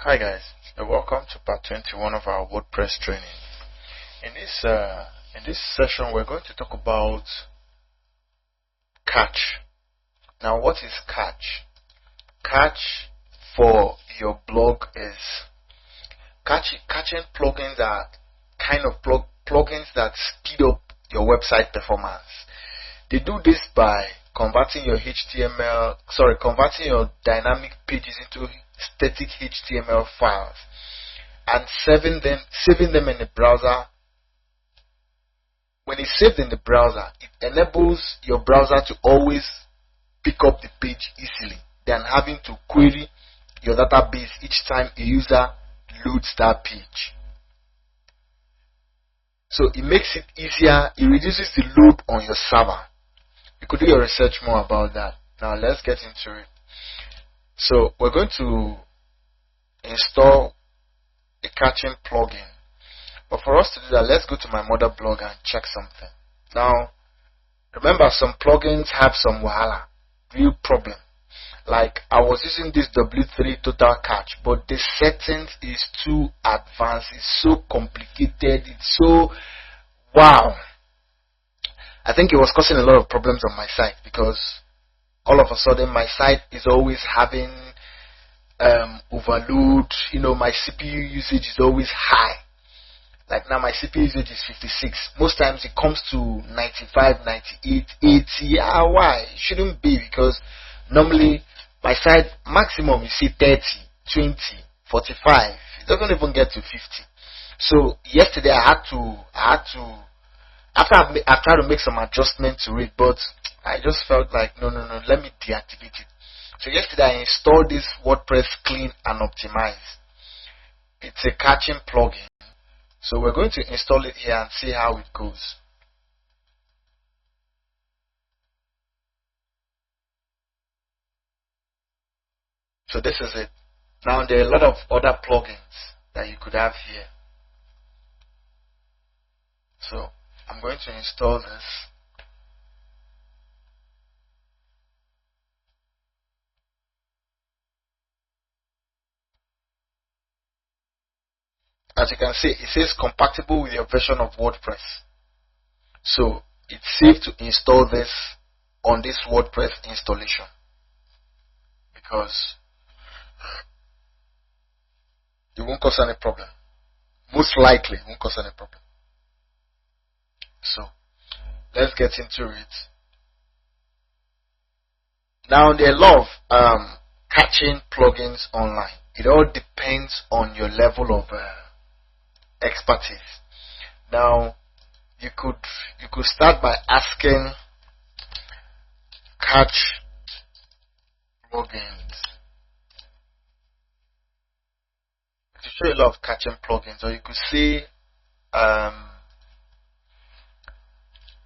Hi guys, and welcome to part 21 of our WordPress training. In this session, we're going to talk about catch. Now, what is catch? Catch for your blog is catching plugins are kind of plugins that speed up your website performance. They do this by converting your dynamic pages into static HTML files and saving them in the browser. When it's saved in the browser, it enables your browser to always pick up the page easily than having to query your database each time a user loads that page. So it makes it easier, it reduces the load on your server. You could do your research more about that. Now let's get into it. So we're going to install a catching plugin. But for us to do that, let's go to my mother blog and check something. Now, remember, some plugins have some real problem. Like I was using this W3 total catch, but the settings is too advanced. It's so complicated. It's so wow. I think it was causing a lot of problems on my site because all of a sudden my site is always having overload. My CPU usage is always high. Like now my CPU usage is 56. Most times it comes to 95, 98, 80. Why? It shouldn't be, because normally my site maximum you see 30, 20, 45. It doesn't even get to 50. So yesterday I had to after I've tried to make some adjustment to it, but I just felt like no, let me deactivate it. So yesterday I installed this WordPress Clean and Optimize. It's a catching plugin. So we're going to install it here and see how it goes. So this is it. Now there are a lot of other plugins that you could have here. So I'm going to install this. As you can see, it says compatible with your version of WordPress. So it's safe to install this on this WordPress installation because it won't cause any problem. Most likely it won't cause any problem. So let's get into it. Now there are a lot of catching plugins online. It all depends on your level of expertise. Now you could start by asking catch plugins to show you a lot of catching plugins, or you could say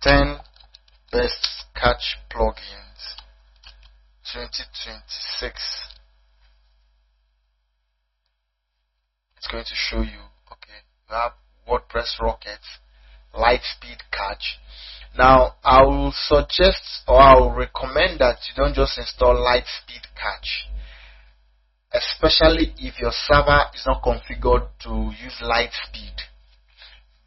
10 best catch plugins 2026. It's going to show you, okay, you have WordPress Rocket, Lightspeed Catch. Now I will suggest, or I will recommend that you don't just install Lightspeed Catch, especially if your server is not configured to use Lightspeed.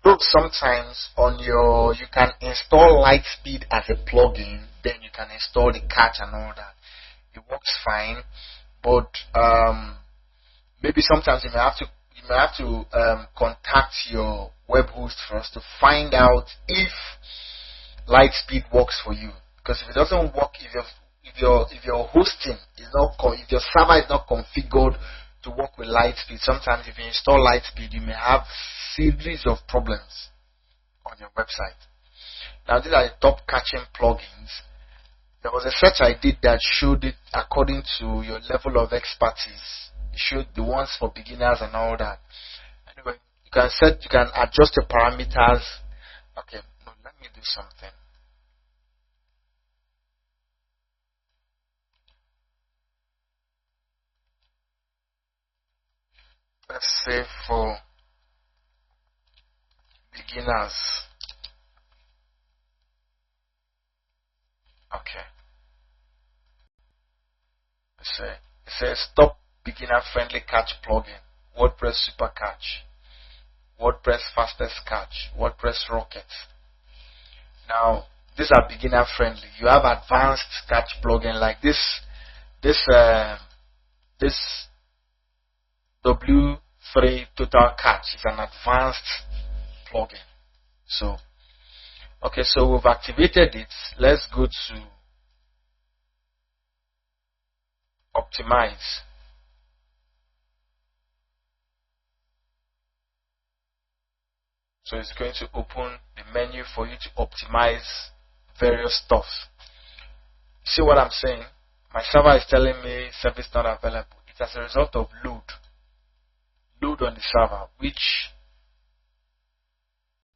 Though sometimes you can install Lightspeed as a plugin, then you can install the catch and all that. It works fine, but maybe sometimes you may have to contact your web host first to find out if Lightspeed works for you. Because if it doesn't work, if your hosting is not, if your server is not configured to work with Lightspeed, sometimes if you install Lightspeed, you may have series of problems on your website. Now these are the top catching plugins. There was a search I did that showed it according to your level of expertise. It showed the ones for beginners and all that. Anyway, you can adjust the parameters. Okay, no, let me do something. Let's say for beginners. Okay. It says stop beginner friendly catch plugin, WordPress super catch, WordPress fastest catch, WordPress rocket. Now these are beginner friendly. You have advanced catch plugin like this W3 total catch is an advanced plugin. So okay, so we've activated it. Let's go to optimize. So it's going to open the menu for you to optimize various stuffs. See what I'm saying? My server is telling me service not available. It's as a result of load on the server, which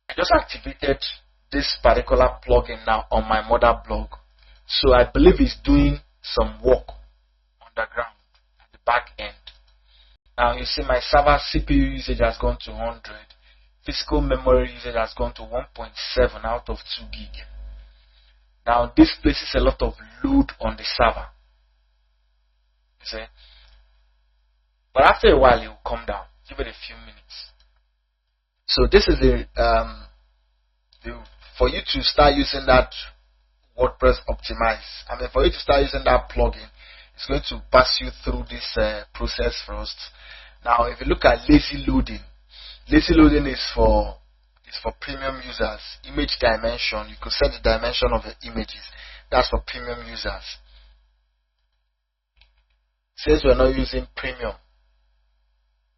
I just activated this particular plugin now on my mother blog. So I believe it's doing some work underground at the back end. Now you see my server CPU usage has gone to 100. Physical memory usage has gone to 1.7 out of 2 gig. Now this places a lot of load on the server. You see? But after a while it will come down. Give it a few minutes. So this is for you to start using that WordPress optimize. For you to start using that plugin, it's going to pass you through this process first. Now if you look at lazy loading is for premium users. Image dimension, you could set the dimension of your images. That's for premium users. Since we're not using premium,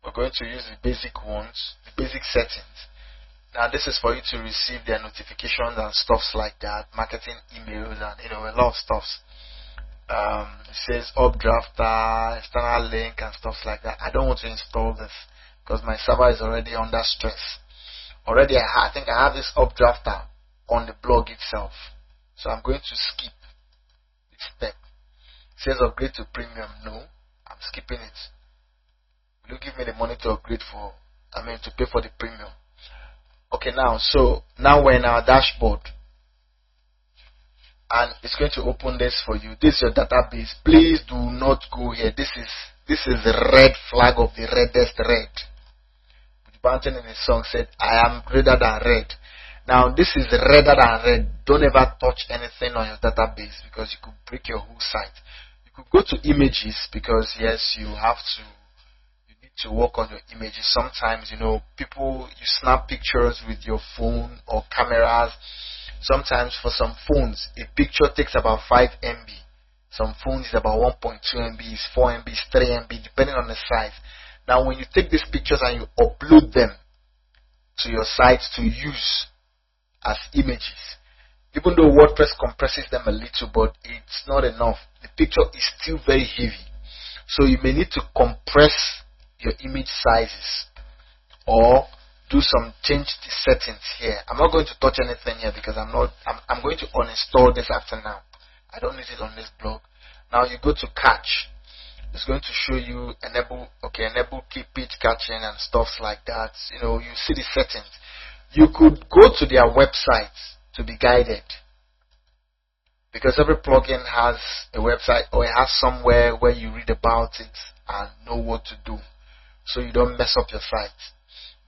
we're going to use the basic ones, the basic settings. Now this is for you to receive their notifications and stuffs like that, marketing emails and a lot of stuffs. It says updrafter, external link and stuff like that. I don't want to install this because my server is already under stress. Already I think I have this updrafter on the blog itself. So I'm going to skip this step. It says upgrade to premium. No, I'm skipping it. Will you give me the money to upgrade to pay for the premium? Okay, so now we're in our dashboard and it's going to open this for you. This is your database. Please do not go here. This is the red flag of the reddest red. Banton in his song said, I am redder than red. Now this is redder than red. Don't ever touch anything on your database because you could break your whole site. You could go to images because yes, you need to work on your images. Sometimes you snap pictures with your phone or cameras. Sometimes for some phones a picture takes about 5 MB. Some phones is about 1.2 MB, 4 MB, 3 MB depending on the size. Now when you take these pictures and you upload them to your site to use as images, even though WordPress compresses them a little, but it's not enough. The picture is still very heavy. So you may need to compress your image sizes or do some change the settings here. I'm not going to touch anything here because I'm going to uninstall this after now. I don't need it on this blog. Now you go to catch. It's going to show you enable keep page catching and stuff like that. You see the settings. You could go to their website to be guided because every plugin has a website or it has somewhere where you read about it and know what to do, so you don't mess up your site.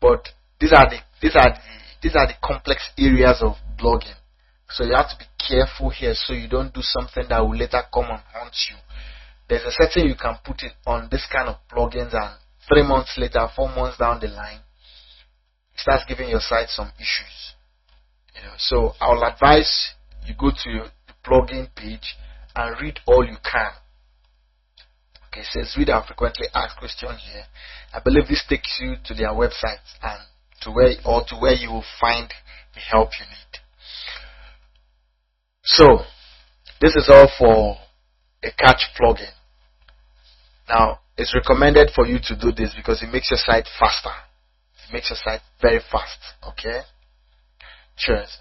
But these are the complex areas of blogging. So you have to be careful here so you don't do something that will later come and haunt you. There's a setting you can put it on this kind of plugins and 3 months later, 4 months down the line, it starts giving your site some issues. So I'll advise you go to the plugin page and read all you can. Okay, it says read our frequently asked questions here. I believe this takes you to their website and to where you will find the help you need. So this is all for a catch plugin. Now it's recommended for you to do this because it makes your site faster. It makes your site very fast. Okay, cheers.